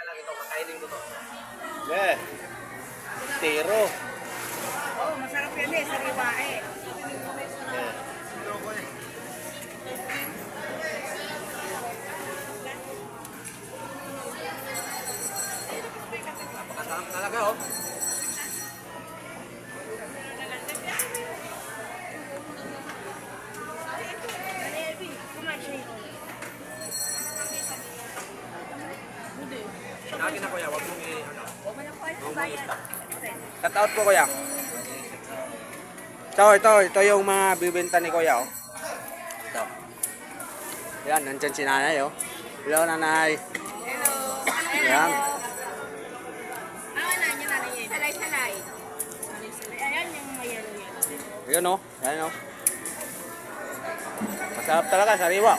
lang ito, kakainin ko to. Yeah. Tiro. Oo, masarap yan eh, sariwa eh. Yeah. Napakasarap talaga, oh. Lagi na kuya, wag mong ano. Cut out po kuya. Ito yung mga bibenta ni kuya, oh. Ito. Yan, nandyan si nanay, oh. Hello, nanay. Hello. Yan. Ang ano niya nanay yun? Salay-salay. Salay-salay. Ayan yung may yellow. Ayan, oh. Ayan, oh. Masarap talaga, sariwa.